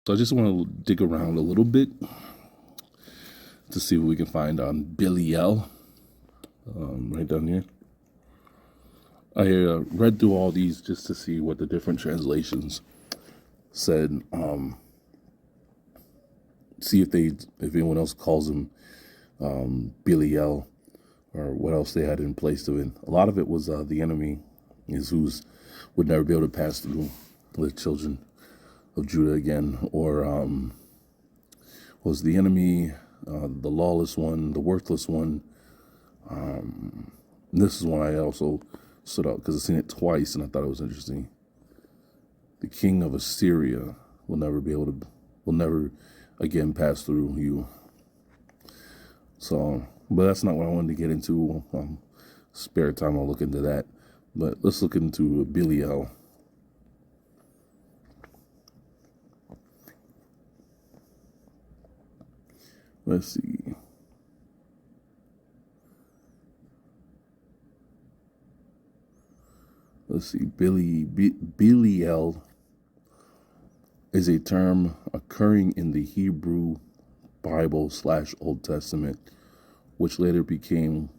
So I just want to dig around a little bit to see what we can find on Belial, right down here. I read through all these just to see what the different translations said. See if anyone else calls him Belial or what else they had in place of it. A lot of it was the enemy is who's would never be able to pass through the children of Judah again, or was the enemy the lawless one, the worthless one. This is one I also stood out because I've seen it twice and I thought it was interesting. The king of Assyria will never again pass through you. So, but that's not what I wanted to get into. Spare time, I'll look into that. But let's look into Belial. Let's see. Belial is a term occurring in the Hebrew Bible / Old Testament, which later became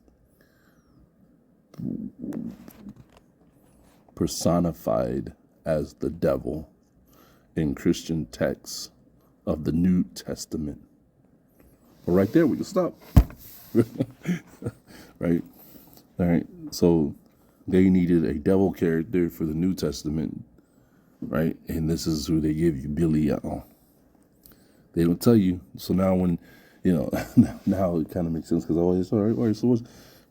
personified as the devil in Christian texts of the New Testament. Well, right there, we can stop. Right? All right. So they needed a devil character for the New Testament, right? And this is who they give you, Belial. They don't tell you. So now when, now it kind of makes sense because always, all right, so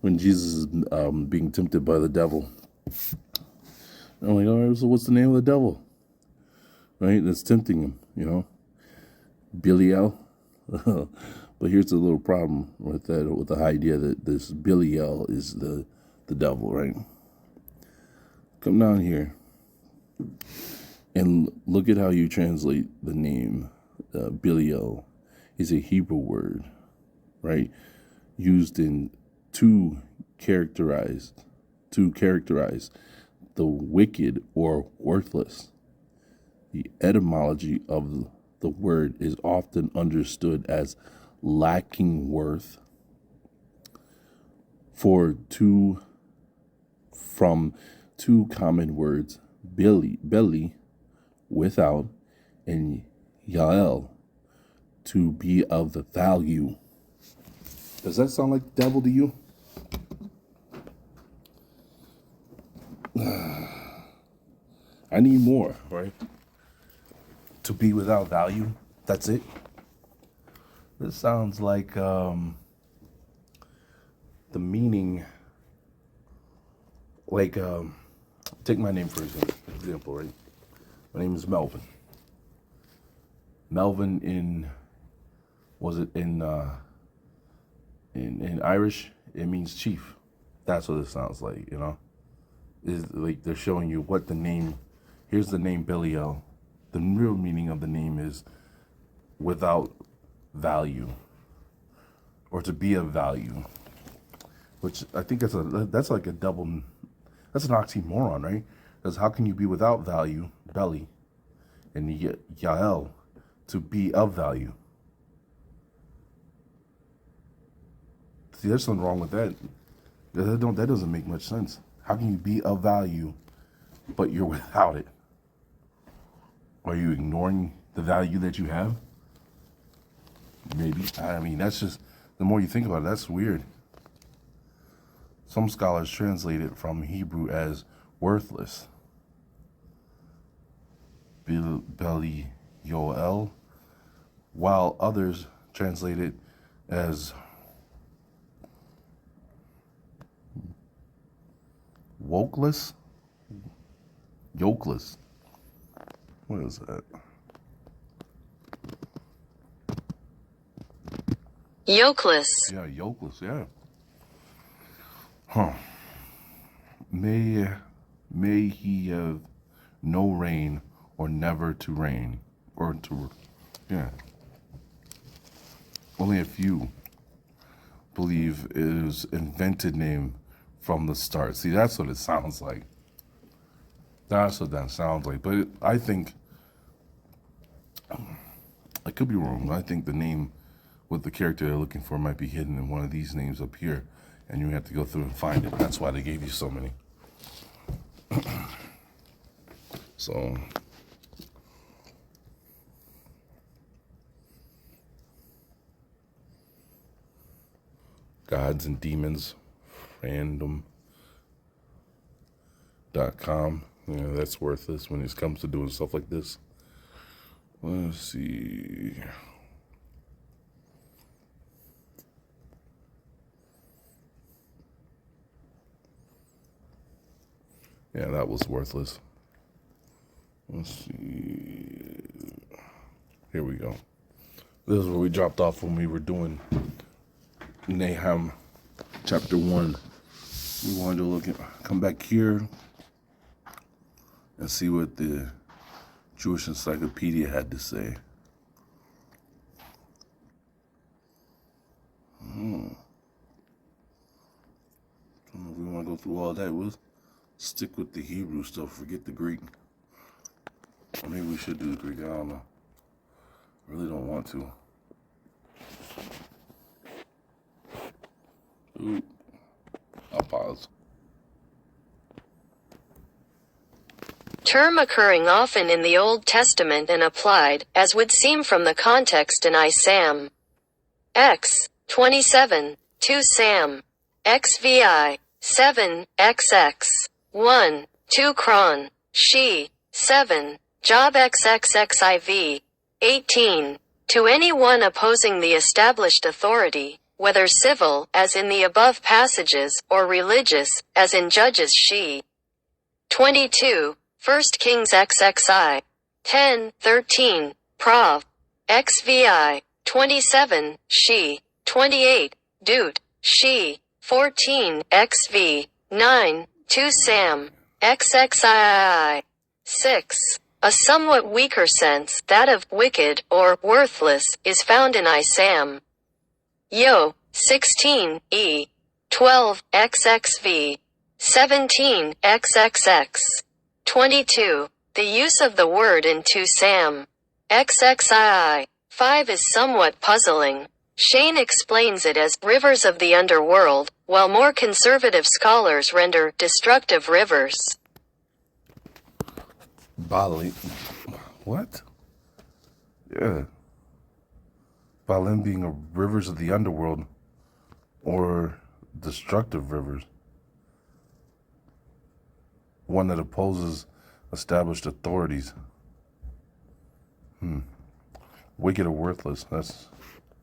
when Jesus is being tempted by the devil, I'm like, all right, so what's the name of the devil? Right? That's tempting him, Belial. But here's the little problem with that, with the idea that this Belial is the devil, right? Come down here and look at how you translate the name. Belial is a Hebrew word, right? Used to characterize the wicked or worthless. The etymology of the word is often understood as lacking worth from two common words, belly, without, and yael, to be of the value. Does that sound like devil to you? I need more, right? To be without value. That's it. This sounds like the meaning, like, take my name for example, right? My name is Melvin. Melvin in Irish, it means chief. That's what it sounds like, Is like they're showing you what the name, here's the name Belial. The real meaning of the name is without value, or to be of value, which I think that's like a double, that's an oxymoron, right? Because how can you be without value, belly, and yael, to be of value? See, there's something wrong with that. That doesn't make much sense. How can you be of value, but you're without it? Are you ignoring the value that you have? Maybe. I mean, that's just, the more you think about it, that's weird. Some scholars translate it from Hebrew as worthless. Belly Yoel, while others translate it as wokeless. Yokeless. What is that? Yokeless. Yeah, yokeless, yeah. Huh. May he have no rain or never to rain. Yeah. Only a few believe it is invented name from the start. See, that's what it sounds like. That's what that sounds like. But I think could be wrong. I think the name with the character they're looking for might be hidden in one of these names up here, and you have to go through and find it. That's why they gave you so many. So Gods and Demons Random.com. Yeah, that's worthless when it comes to doing stuff like this. Let's see. Yeah, that was worthless. Let's see. Here we go. This is where we dropped off when we were doing Nahum chapter 1. We wanted to come back here and see what the Jewish Encyclopedia had to say. I don't know if we want to go through all that. We'll stick with the Hebrew stuff, forget the Greek. Or maybe we should do the Greek, I don't know. I really don't want to. Ooh. I'll pause. Term occurring often in the Old Testament and applied, as would seem from the context in Isam. X. 27. 2 Sam. XVI. 7. XX. 1. 2 Cron. She. 7. Job XXXIV. 18. To anyone opposing the established authority, whether civil, as in the above passages, or religious, as in Judges she. 22. 1 Kings XXI. 10, 13. Prov. XVI. 27. She. 28. Dut. She. 14. XV. 9. 2 Sam. XXII. 6. A somewhat weaker sense, that of wicked or worthless, is found in Isam. Yo. 16. E. 12. XXV. 17. XXX. 22. The use of the word in 2 Sam. XXII. 5 is somewhat puzzling. Shane explains it as rivers of the underworld, while more conservative scholars render destructive rivers. Belili. What? Yeah. Balim being a rivers of the underworld or destructive rivers. One that opposes established authorities. Wicked or worthless. That's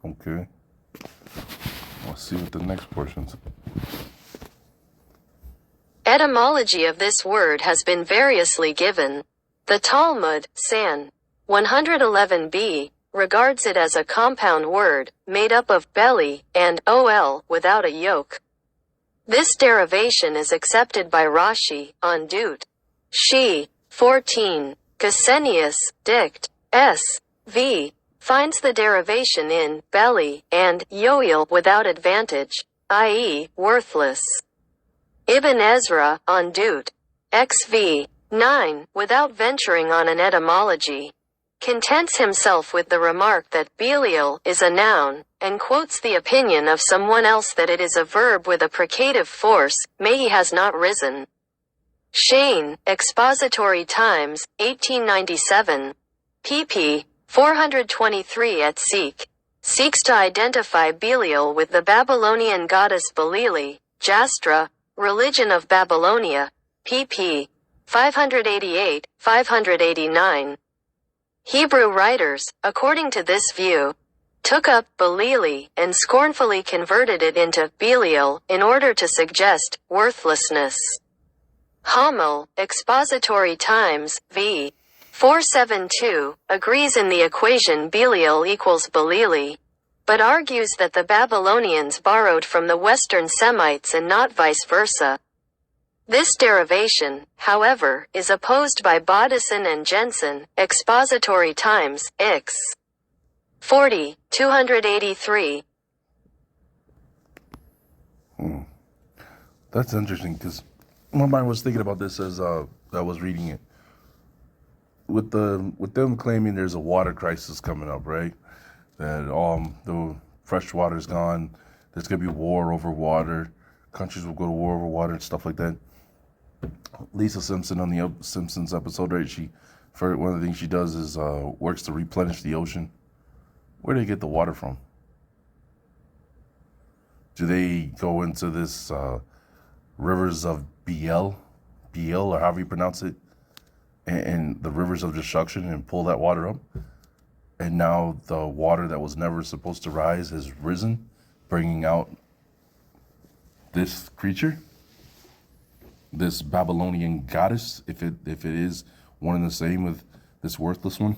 okay. Let's see what the next portion's. Etymology of this word has been variously given. The Talmud, San. 111b, regards it as a compound word, made up of belly and ol without a yoke. This derivation is accepted by Rashi, on Dut. She. 14. Gesenius, Dict. S. V. finds the derivation in belly and yoel without advantage, i.e., worthless. Ibn Ezra, on Dut. XV. 9, without venturing on an etymology, contents himself with the remark that Belial is a noun, and quotes the opinion of someone else that it is a verb with a precative force, may he has not risen. Shane, Expository Times, 1897. pp. 423 et seek. Seeks to identify Belial with the Babylonian goddess Belili, Jastra, Religion of Babylonia, pp. 588, 589. Hebrew writers, according to this view, took up Belili and scornfully converted it into Belial in order to suggest worthlessness. Hamel, Expository Times, v. 472, agrees in the equation Belial equals Belili, but argues that the Babylonians borrowed from the Western Semites and not vice versa. This derivation, however, is opposed by Bodison and Jensen, Expository Times, Ix. 40, 283. That's interesting, because my mind was thinking about this as I was reading it. with them claiming there's a water crisis coming up, right? That the fresh water's gone. There's gonna be war over water. Countries will go to war over water and stuff like that. Lisa Simpson on the Simpsons episode, right? One of the things she does is works to replenish the ocean. Where do they get the water from? Do they go into this rivers of Belial, or however you pronounce it, and the rivers of destruction and pull that water up? And now the water that was never supposed to rise has risen, bringing out this creature, this Babylonian goddess, if it is one and the same with this worthless one.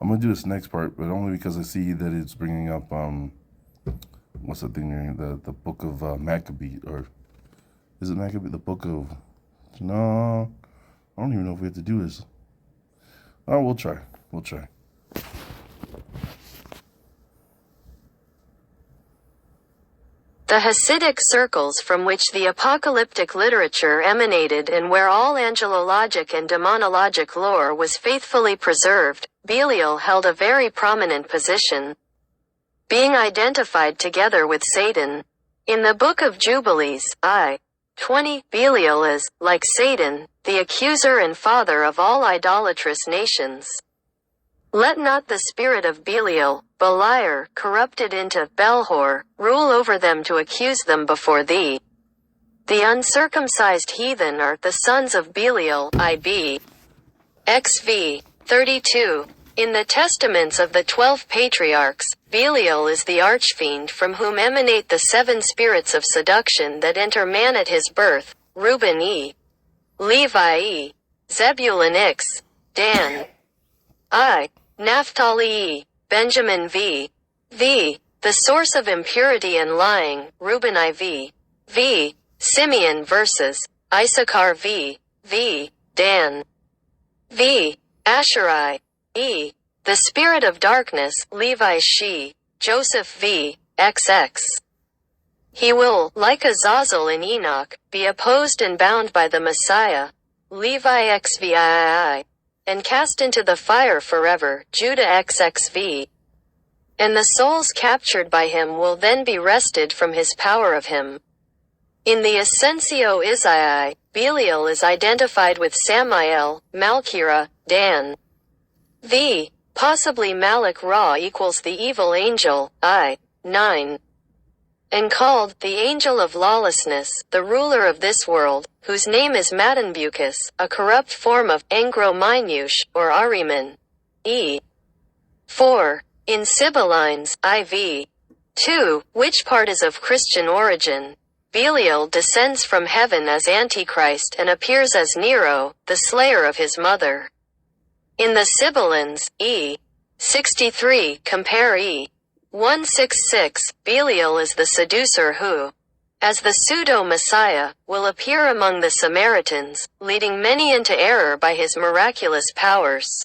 I'm gonna do this next part, but only because I see that it's bringing up what's the thing there? The book of Maccabee, or is it Maccabee? The book of no, I don't even know if we have to do this. Oh, we'll try. The Hasidic circles from which the apocalyptic literature emanated and where all angelologic and demonologic lore was faithfully preserved, Belial held a very prominent position, being identified together with Satan. In the Book of Jubilees, I-20, Belial is, like Satan, the accuser and father of all idolatrous nations. Let not the spirit of Belial, Beliar, corrupted into Belhor, rule over them to accuse them before thee. The uncircumcised heathen are the sons of Belial, IB. XV. 32. In the testaments of the 12 patriarchs, Belial is the archfiend from whom emanate the 7 spirits of seduction that enter man at his birth, Reuben E. Levi E. Zebulun X. Dan I. Naphtali E. Benjamin V. The source of impurity and lying, Reuben IV. Simeon versus Issachar V. Dan V. Asher E. The spirit of darkness, Levi She. Joseph V. XX. He will, like Azazel in Enoch, be opposed and bound by the Messiah, Levi XVII, and cast into the fire forever, Judah XXV. And the souls captured by him will then be wrested from his power of him. In the Ascensio Isai, Belial is identified with Samael, Malkira, Dan V. Possibly Malach Ra equals the evil angel, I-9. And called the angel of lawlessness, the ruler of this world, whose name is Matanbucus, a corrupt form of Angro-Minush, or Ahriman. E. 4. In Sibyllines, IV. 2. Which part is of Christian origin? Belial descends from heaven as Antichrist and appears as Nero, the slayer of his mother. In the Sibyllines, E. 63, compare E. 166, Belial is the seducer who, as the pseudo-Messiah, will appear among the Samaritans, leading many into error by his miraculous powers.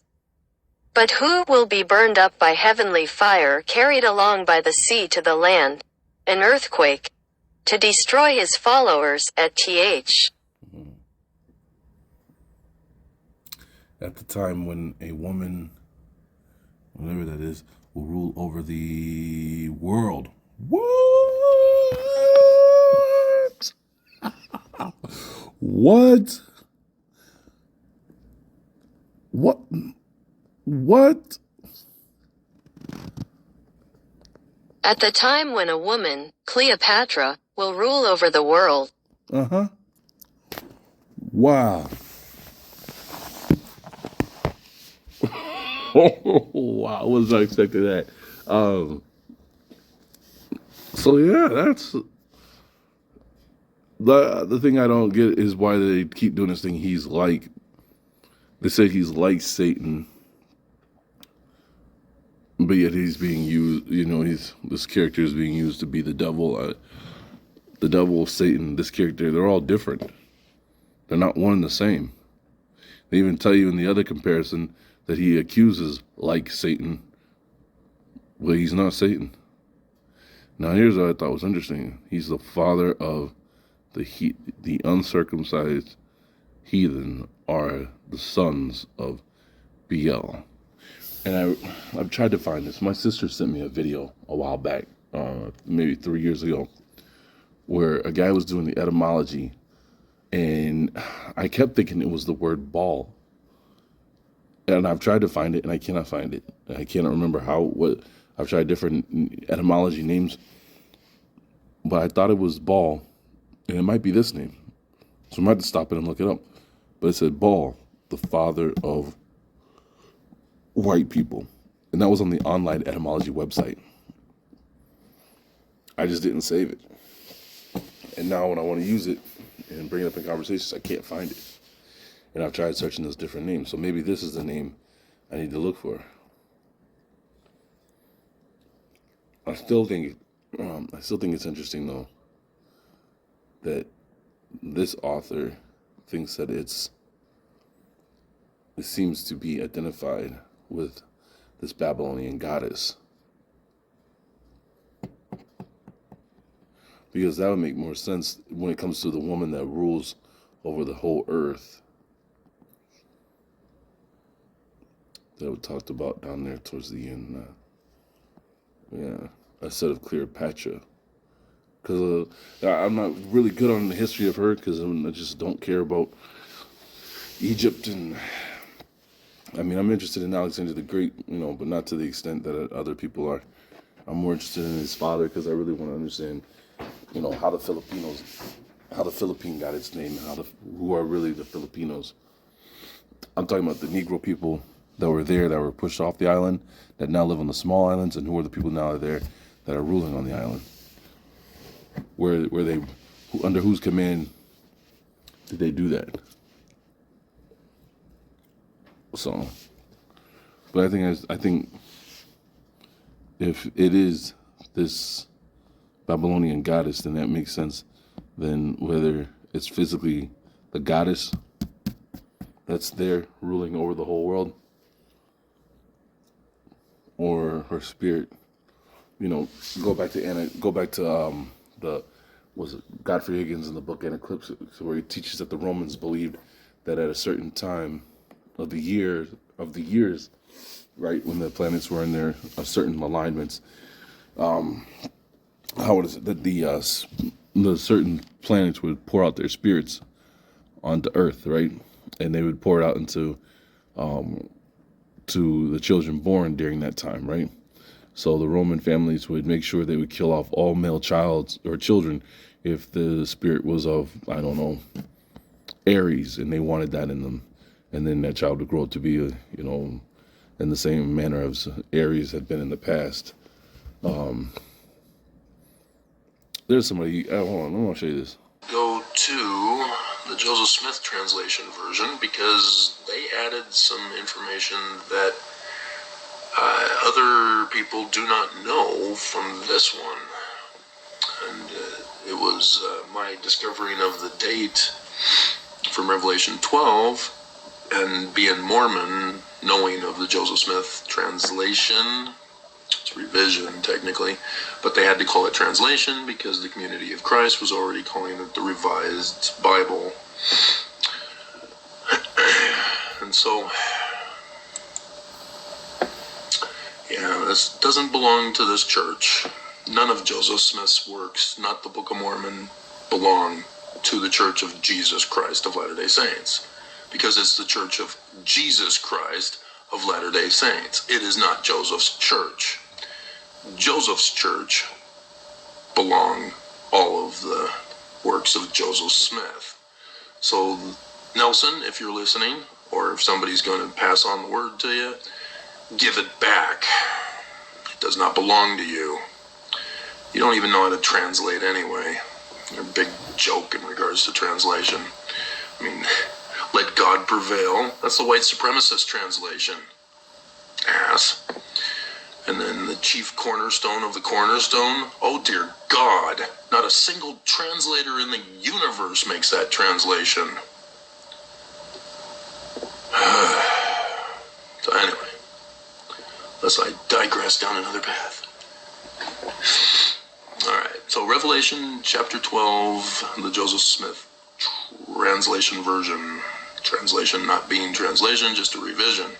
But who will be burned up by heavenly fire carried along by the sea to the land, an earthquake, to destroy his followers at th. At the time when a woman, whatever that is, will rule over the world. What? What? What? What? At the time when a woman, Cleopatra, will rule over the world. Uh-huh. Wow. Wow, I was not expecting that. So yeah, that's the thing I don't get is why they keep doing this thing. They say he's like Satan, but yet he's being used. This character is being used to be the devil. The devil, Satan. This character, they're all different. They're not one and the same. They even tell you in the other comparison that he accuses like Satan. Well, he's not Satan. Now, here's what I thought was interesting. He's the father of the uncircumcised heathen are the sons of Belial. And I've tried to find this. My sister sent me a video a while back, maybe 3 years ago, where a guy was doing the etymology, and I kept thinking it was the word ball. And I've tried to find it, and I cannot find it. I cannot remember what. I've tried different etymology names, but I thought it was ball, and it might be this name. So I might have to stop it and look it up. But it said Ball, the father of white people. And that was on the online etymology website. I just didn't save it. And now when I want to use it and bring it up in conversations, I can't find it. And I've tried searching those different names. So maybe this is the name I need to look for. I still think it's interesting though that this author thinks that it seems to be identified with this Babylonian goddess. Because that would make more sense when it comes to the woman that rules over the whole earth. That we talked about down there towards the end. Instead of Cleopatra. Because I'm not really good on the history of her, because I just don't care about Egypt. And I mean, I'm interested in Alexander the Great, but not to the extent that other people are. I'm more interested in his father, because I really want to understand, how the Philippine got its name, who are really the Filipinos. I'm talking about the Negro people that were there, that were pushed off the island, that now live on the small islands, and who are the people now there that are ruling on the island. Under whose command did they do that? So, but I think if it is this Babylonian goddess, then that makes sense. Then whether it's physically the goddess that's there ruling over the whole world, or her spirit, go back to Godfrey Higgins in the book Eclipse, where he teaches that the Romans believed that at a certain time of the years, right, when the planets were in their certain alignments, that the certain planets would pour out their spirits onto Earth, right, and they would pour it out into to the children born during that time, right? So the Roman families would make sure they would kill off all male children if the spirit was of, I don't know, Aries, and they wanted that in them. And then that child would grow up to be, in the same manner as Aries had been in the past. There's somebody, hold on, I want to show you this. Go to the Joseph Smith translation version, because they added some information that other people do not know from this one. And it was my discovering of the date from Revelation 12, and being Mormon, knowing of the Joseph Smith translation. It's revision, technically, but they had to call it translation because the Community of Christ was already calling it the Revised Bible. And so, this doesn't belong to this church. None of Joseph Smith's works, not the Book of Mormon, belong to the Church of Jesus Christ of Latter-day Saints, because it's the Church of Jesus Christ of Latter-day Saints. It is not Joseph's church. Joseph's church belong all of the works of Joseph Smith. So, Nelson, if you're listening, or if somebody's going to pass on the word to you, give it back. It does not belong to you. You don't even know how to translate anyway. You're a big joke in regards to translation. I mean, let God prevail. That's the white supremacist translation. Ass. And then the chief cornerstone of the cornerstone. Oh dear God, not a single translator in the universe makes that translation. So anyway, lest I digress down another path. Alright, so So Revelation chapter 12, the Joseph Smith translation version. Translation not being translation, just a revision.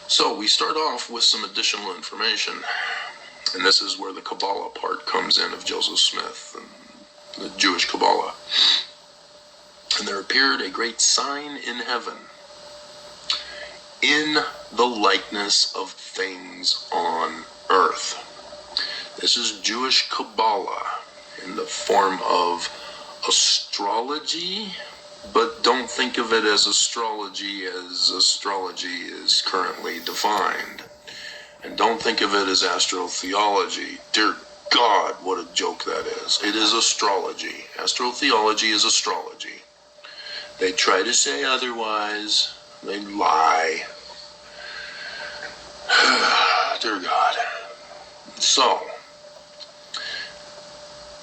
So we start off with some additional information. And this is where the Kabbalah part comes in of Joseph Smith and the Jewish Kabbalah. And there appeared a great sign in heaven, in the likeness of things on earth. This is Jewish Kabbalah in the form of astrology, but don't think of it as astrology is currently defined. And don't think of it as astrotheology. Dear God, what a joke that is. It is astrology. Astrotheology is astrology. They try to say otherwise. They lie. Dear God. So,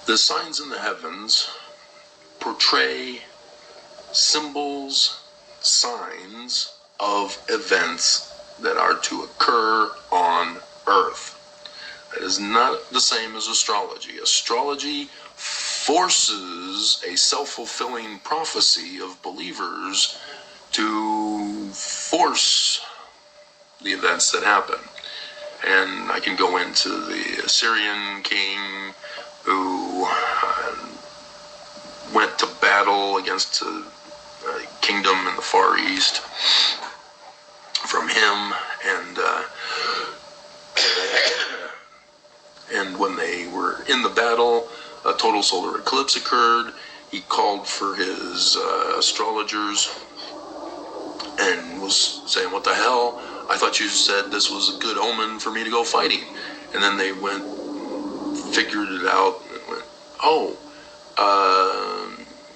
the signs in the heavens portray symbols, signs of events that are to occur on earth. That is not the same as astrology. Astrology forces a self-fulfilling prophecy of believers to force the events that happen. And I can go into the Assyrian king who went to battle against a kingdom in the Far East from him, and when they were in the battle, a total solar eclipse occurred. He called for his astrologers and was saying, "What the hell? I thought you said this was a good omen for me to go fighting." And then they went, figured it out, and went, "Oh,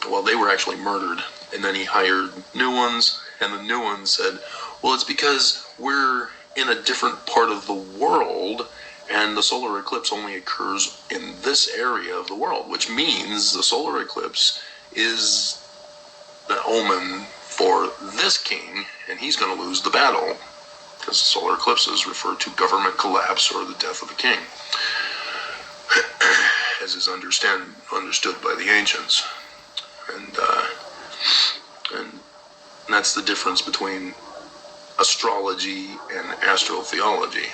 well, they were actually murdered." And then he hired new ones, and the new ones said, "Well, it's because we're in a different part of the world, and the solar eclipse only occurs in this area of the world, which means the solar eclipse is the omen for this king, and he's going to lose the battle, because the solar eclipses refer to government collapse or the death of a king, as is understood by the ancients." And that's the difference between astrology and astrotheology,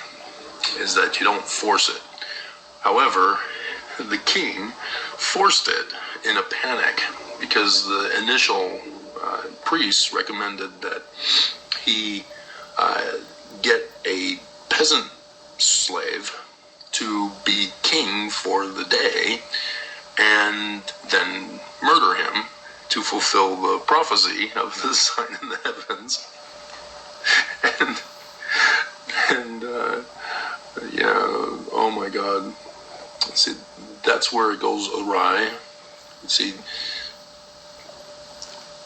is that you don't force it. However, the king forced it in a panic because the initial priests recommended that he get a peasant slave to be king for the day and then murder him to fulfill the prophecy of the sign in the heavens. Oh my God. See, that's where it goes awry. See,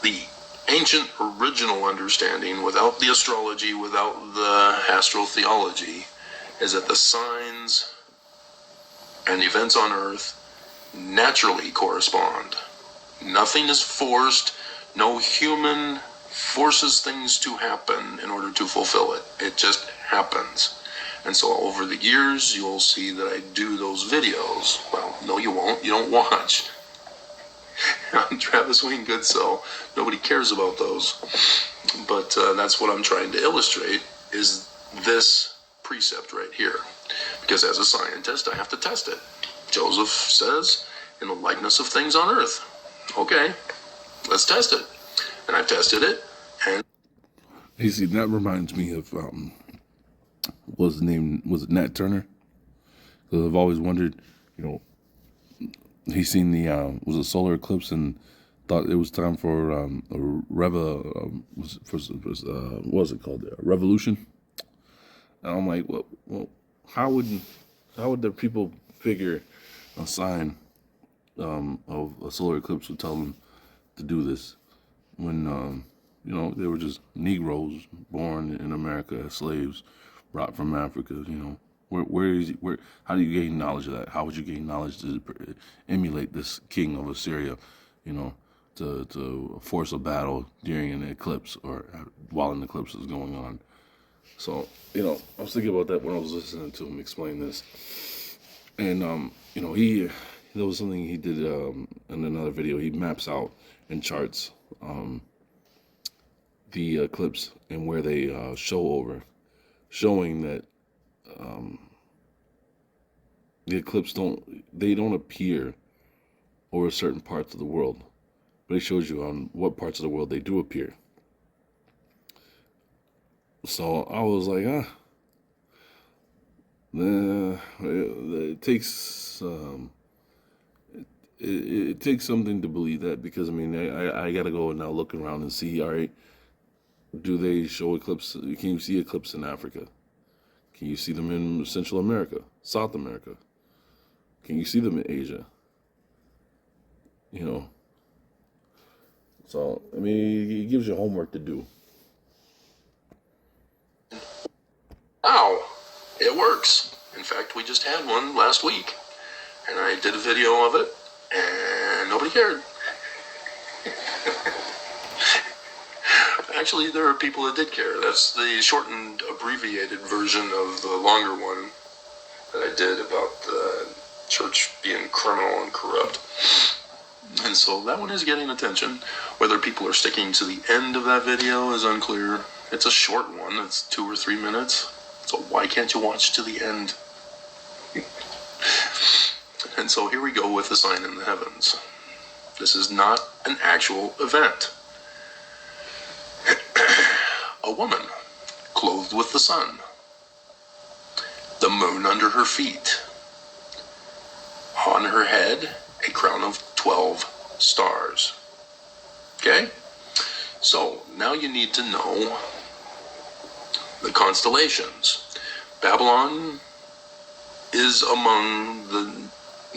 the ancient original understanding, without the astrology, without the astrotheology, is that the signs and events on earth naturally correspond. Nothing is forced. No human forces things to happen in order to fulfill it. It just happens. And so over the years, you'll see that I do those videos. Well, no, you won't. You don't watch. I'm Travis Wayne Goodsill. Nobody cares about those. But that's what I'm trying to illustrate, is this precept right here. Because as a scientist, I have to test it. Joseph says, in the likeness of things on earth. Okay, let's test it. And I've tested it. And you see, that reminds me of, was it Nat Turner? Because I've always wondered, he's seen the, was a solar eclipse and thought it was time for a what was it called? A revolution. And I'm like, well, how would the people figure a sign of a solar eclipse would tell them to do this when they were just Negroes born in America as slaves, brought from Africa? How do you gain knowledge of that? How would you gain knowledge to emulate this king of Assyria, to force a battle during an eclipse or while an eclipse is going on? So, I was thinking about that when I was listening to him explain this. And, there was something he did in another video. He maps out and charts the eclipse and where they show over, showing that the eclipse don't appear over certain parts of the world, but it shows you on what parts of the world they do appear. So I was like, it takes it takes something to believe that, because I mean I gotta go and now look around and see, all right, do they show eclipse? Can you see eclipse in Africa? Can you see them in Central America, South America? Can you see them in Asia? You know. So I mean, it gives you homework to do. Ow, it works. In fact, we just had one last week, and I did a video of it, and nobody cared. Actually, there are people that did care. That's the shortened, abbreviated version of the longer one that I did about the church being criminal and corrupt. And so that one is getting attention. Whether people are sticking to the end of that video is unclear. It's a short one. It's 2 or 3 minutes. So why can't you watch to the end? And so here we go with the sign in the heavens. This is not an actual event. A woman clothed with the sun, the moon under her feet, on her head a crown of 12 stars. Okay? So now you need to know the constellations. Babylon is among the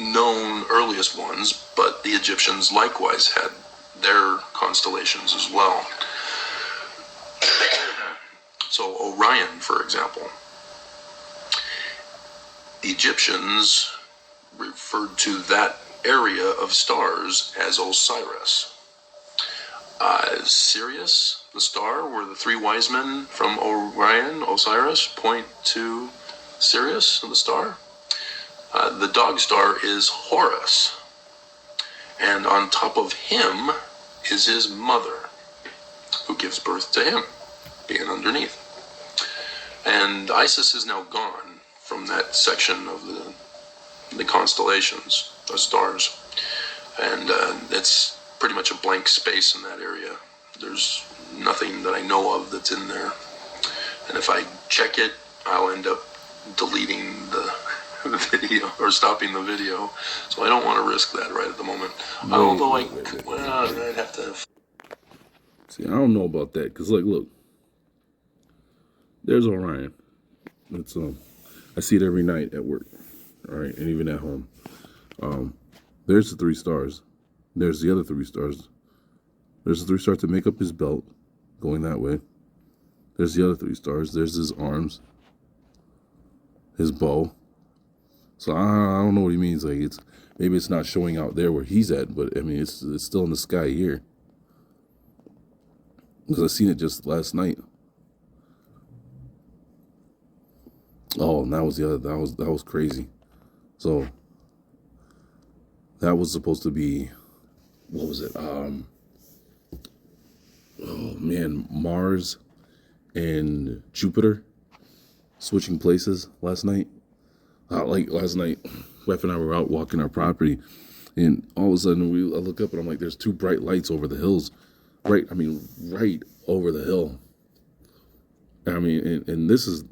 known earliest ones, but the Egyptians likewise had their constellations as well. So Orion, for example, the Egyptians referred to that area of stars as Osiris. Sirius, the star, where the 3 wise men from Orion, Osiris, point to Sirius, the star. The dog star is Horus, and on top of him is his mother, who gives birth to him, being underneath. And Isis is now gone from that section of the constellations, the stars, and it's pretty much a blank space in that area. There's nothing that I know of that's in there, and if I check it, I'll end up deleting the video or stopping the video, so I don't want to risk that right at the moment. Although I'd have to. See, I don't know about that, because like, look, there's Orion. It's I see it every night at work, all right, and even at home. There's the 3 stars. There's the other 3 stars. There's the 3 stars that make up his belt, going that way. There's the other 3 stars. There's his arms, his bow. So I don't know what he means. Like, maybe it's not showing out there where he's at, but I mean it's still in the sky here. Because I seen it just last night. Oh, and that was that was crazy. So that was supposed to be, what was it? Oh man, Mars and Jupiter switching places last night. Like last night, wife and I were out walking our property, and all of a sudden I look up and I'm like, there's 2 bright lights over the hills, right over the hill. I mean, and this is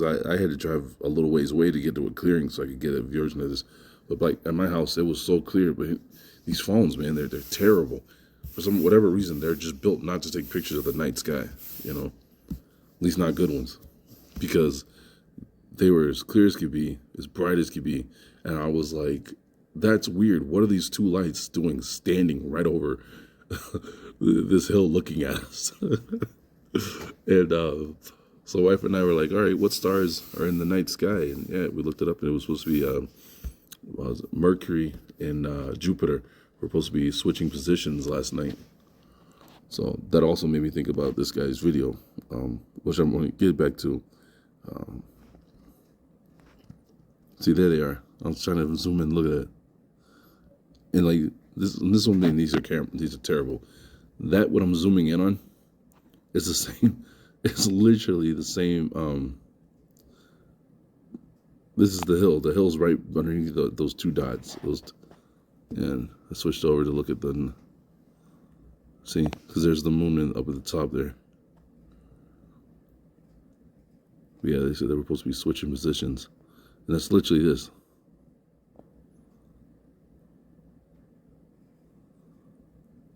I had to drive a little ways away to get to a clearing so I could get a version of this. But like at my house, it was so clear. But these phones, man, they're terrible. For whatever reason, they're just built not to take pictures of the night sky. You know, at least not good ones, because they were as clear as could be, as bright as could be. And I was like, that's weird. What are these 2 lights doing standing right over this hill looking at us? And so wife and I were like, all right, what stars are in the night sky? And yeah, we looked it up, and it was supposed to be Mercury and Jupiter were supposed to be switching positions last night. So that also made me think about this guy's video, which I'm going to get back to. See, there they are. I was trying to zoom in. Look at that. And like this one, man, these are terrible. That what I'm zooming in on is the same. It's literally the same. This is the hill. The hill's right underneath those two dots. And I switched over to look at the. See, because there's the moon up at the top there. But yeah, they said they were supposed to be switching positions, and that's literally this.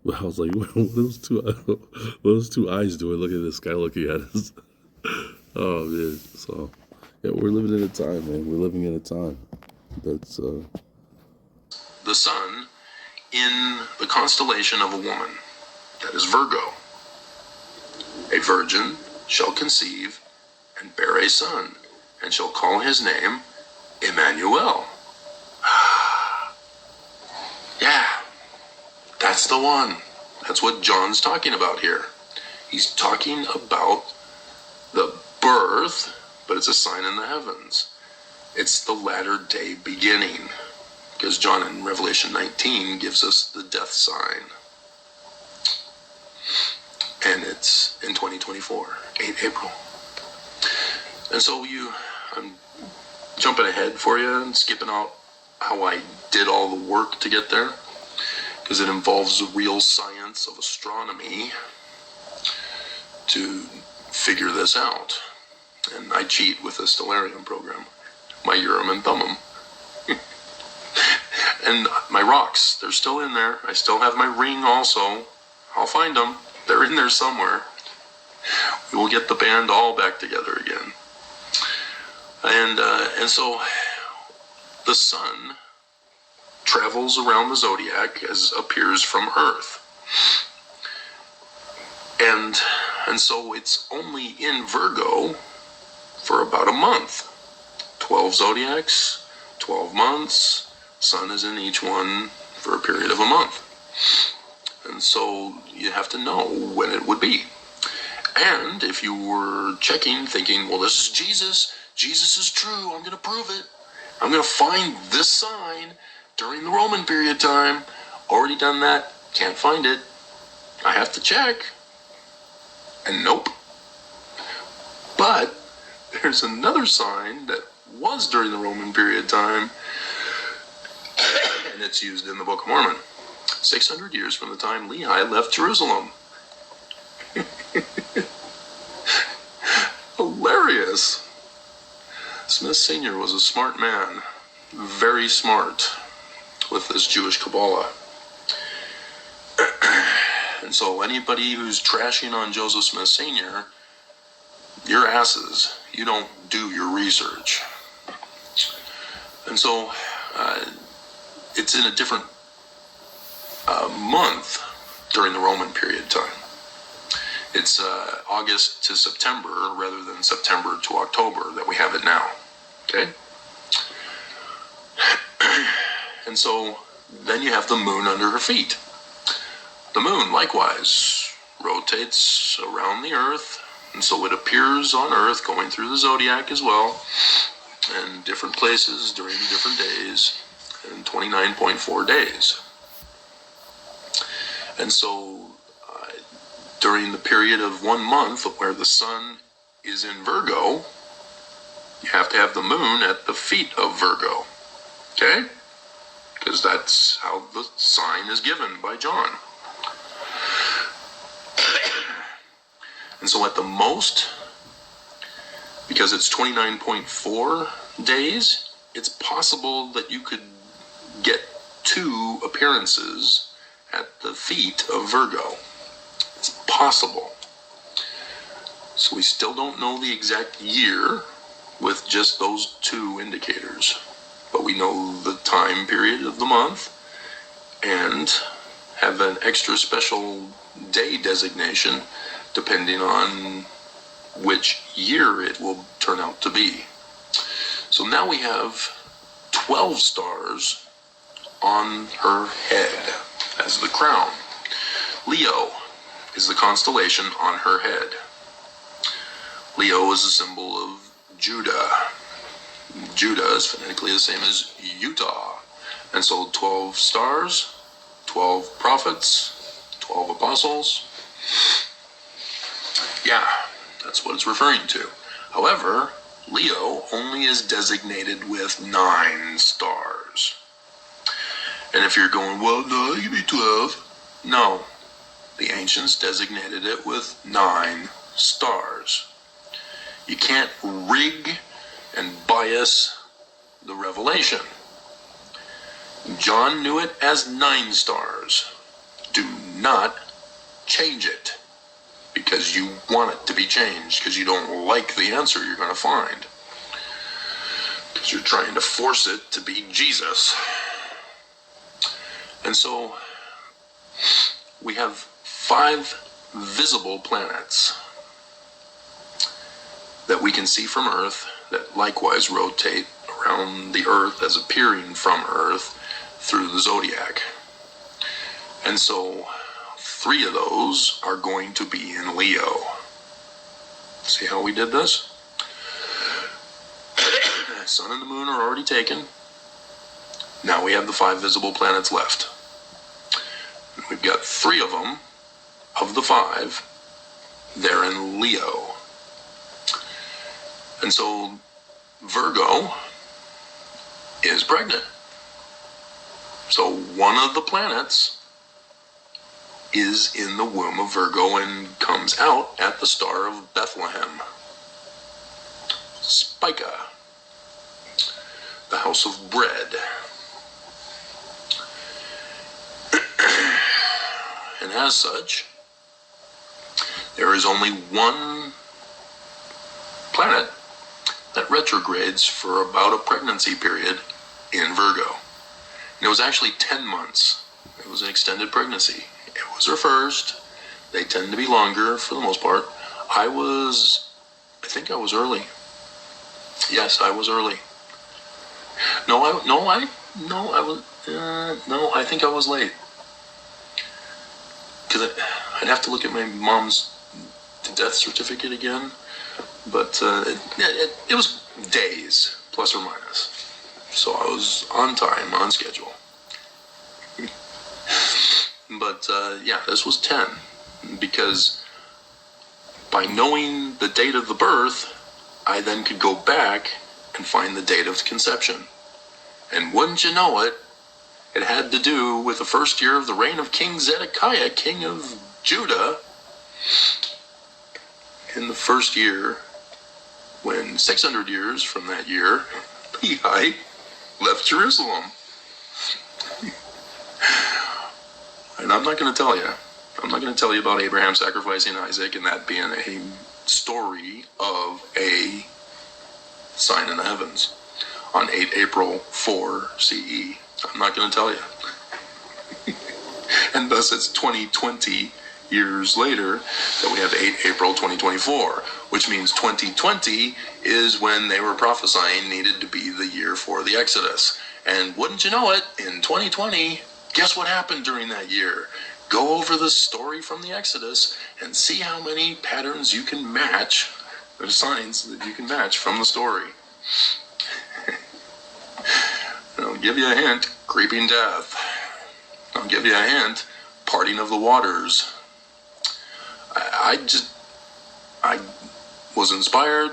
But I was like, what are those two eyes doing? Look at this guy looking at us. Oh man, so yeah, we're living in a time, man. We're living in a time that's The sun in the constellation of a woman, that is Virgo. A virgin shall conceive and bear a son, and shall call his name Emmanuel. Yeah, that's the one. That's what John's talking about here. He's talking about the birth, but it's a sign in the heavens. It's the latter day beginning, because John in Revelation 19 gives us the death sign. And it's in 2024, 8 April. And so I'm jumping ahead for you and skipping out how I did all the work to get there, because it involves the real science of astronomy to figure this out. And I cheat with the Stellarium program, my Urim and Thummim. And my rocks, they're still in there. I still have my ring also. I'll find them. They're in there somewhere. We will get the band all back together again. And so the sun travels around the zodiac as appears from Earth. And so it's only in Virgo for about a month. 12 zodiacs, 12 months. Sun is in each one for a period of a month. And so you have to know when it would be. And if you were checking, thinking, well, this is Jesus. Jesus is true. I'm going to prove it. I'm going to find this sign during the Roman period time. Already done that. Can't find it. I have to check. And nope. But there's another sign that was during the Roman period time, and it's used in the Book of Mormon. 600 years from the time Lehi left Jerusalem. Hilarious. Smith Sr. was a smart man. Very smart with this Jewish Kabbalah. And so anybody who's trashing on Joseph Smith Sr., you're asses. You don't do your research. And so it's in a different month during the Roman period time. It's August to September rather than September to October that we have it now. Okay? And so then you have the moon under her feet. The moon, likewise, rotates around the earth, and so it appears on earth going through the zodiac as well, and different places during different days, and 29.4 days. And so during the period of 1 month where the sun is in Virgo, you have to have the moon at the feet of Virgo. Okay? Because that's how the sign is given by John. And so at the most, because it's 29.4 days, it's possible that you could get 2 appearances at the feet of Virgo. It's possible. So we still don't know the exact year with just those 2 indicators. But we know the time period of the month and have an extra special day designation depending on which year it will turn out to be. So now we have 12 stars on her head as the crown. Leo is the constellation on her head. Leo is a symbol of Judah. Judah is phonetically the same as Utah. And so 12 stars, 12 prophets, 12 apostles. Yeah, that's what it's referring to. However, Leo only is designated with 9 stars. And if you're going, well, no, it could be 12. No, the ancients designated it with 9 stars. You can't rig and bias the revelation. John knew it as 9 stars. Do not change it because you want it to be changed, because you don't like the answer you're going to find, because you're trying to force it to be Jesus. And so we have 5 visible planets that we can see from Earth that likewise rotate around the Earth as appearing from Earth through the zodiac. And so 3 of those are going to be in Leo. See how we did this? Sun and the moon are already taken. Now we have the 5 visible planets left. We've got 3 of them, of the 5, they're in Leo. And so Virgo is pregnant. So one of the planets is in the womb of Virgo and comes out at the star of Bethlehem. Spica, the house of bread. And as such, there is only one planet that retrogrades for about a pregnancy period in Virgo. And it was actually 10 months. It was an extended pregnancy. It was her first. They tend to be longer for the most part. I think I was early. Yes, I was early. I think I was late. Because I'd have to look at my mom's death certificate again. But it was days, plus or minus. So I was on time, on schedule. But this was 10. Because by knowing the date of the birth, I then could go back and find the date of conception. And wouldn't you know it, it had to do with the first year of the reign of King Zedekiah, king of Judah. In the first year, when 600 years from that year, Lehi left Jerusalem. And I'm not going to tell you. I'm not going to tell you about Abraham sacrificing Isaac and that being a story of a sign in the heavens on 8 April 4 CE. I'm not going to tell you. And thus it's 2020 years later that we have 8 April 2024, which means 2020 is when they were prophesying needed to be the year for the Exodus. And wouldn't you know it, in 2020, guess what happened during that year? Go over the story from the Exodus and see how many patterns you can match, or signs that you can match from the story. I'll give you a hint, creeping death. I'll give you a hint, parting of the waters. I was inspired.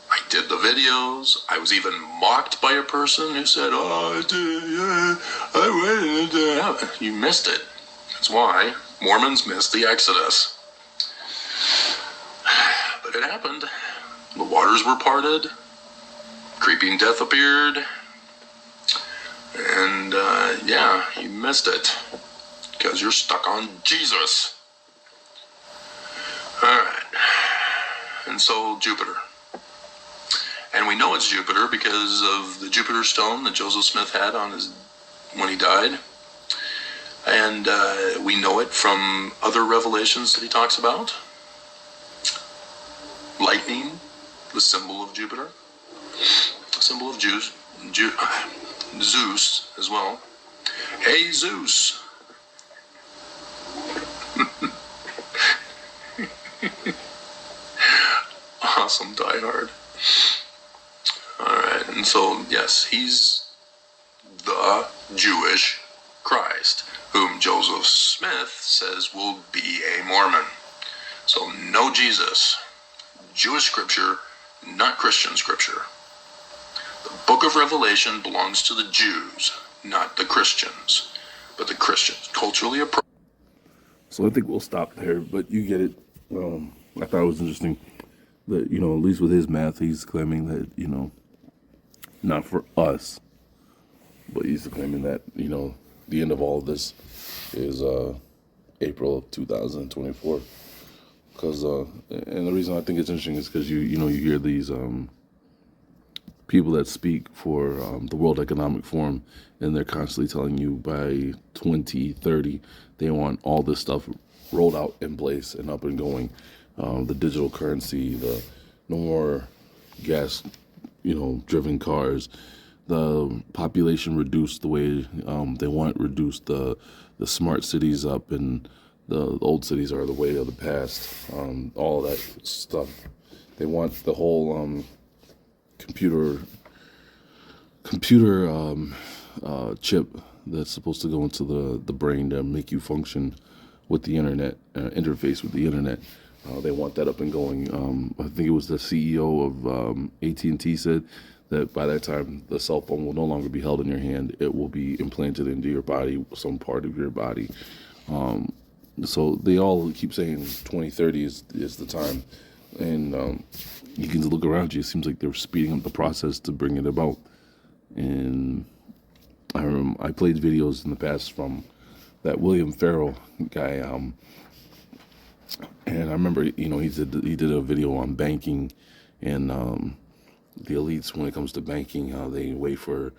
I did the videos. I was even mocked by a person who said, I went into heaven. You missed it. That's why Mormons missed the Exodus. But it happened. The waters were parted. Creeping death appeared. And you missed it. Because you're stuck on Jesus. Alright. And so Jupiter. And we know it's Jupiter because of the Jupiter stone that Joseph Smith had on when he died. And we know it from other revelations that he talks about. Lightning, the symbol of Jupiter. The symbol of Zeus as well. Hey, Zeus. Awesome, diehard. Alright, and so, yes, he's the Jewish Christ, whom Joseph Smith says will be a Mormon. So no Jesus, Jewish scripture, not Christian scripture. The book of Revelation belongs to the Jews, not the Christians, but the Christians, culturally appropriate. So I think we'll stop there, but you get it. I thought it was interesting that, at least with his math, he's claiming that, not for us, but he's claiming that, the end of all of this is April of 2024. Because, and the reason I think it's interesting is because, you hear these people that speak for the World Economic Forum, and they're constantly telling you by 2030 they want all this stuff rolled out in place and up and going. The digital currency, the no more gas, driven cars, the population reduced the way they want reduced, the smart cities up, and the old cities are the way of the past. All of that stuff. They want the whole computer chip that's supposed to go into the brain to make you function with the internet, interface with the internet. They want that up and going. I think it was the CEO of AT&T said that by that time the cell phone will no longer be held in your hand. It will be implanted into your body, some part of your body. So they all keep saying 2030 is the time. And you can look around you. It seems like they're speeding up the process to bring it about. And I played videos in the past from that William Farrell guy. And I remember, he did a video on banking and the elites when it comes to banking, how they wait for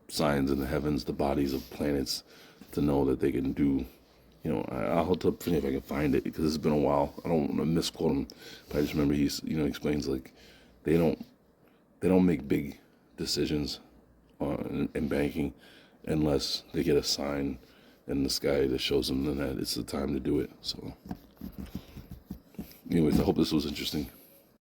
signs in the heavens, the bodies of planets, to know that they can do. I'll hold up if I can find it because it's been a while. I don't want to misquote him, but I just remember he explains like they don't make big decisions in banking unless they get a sign in the sky that shows them that it's the time to do it. So, anyways, I hope this was interesting.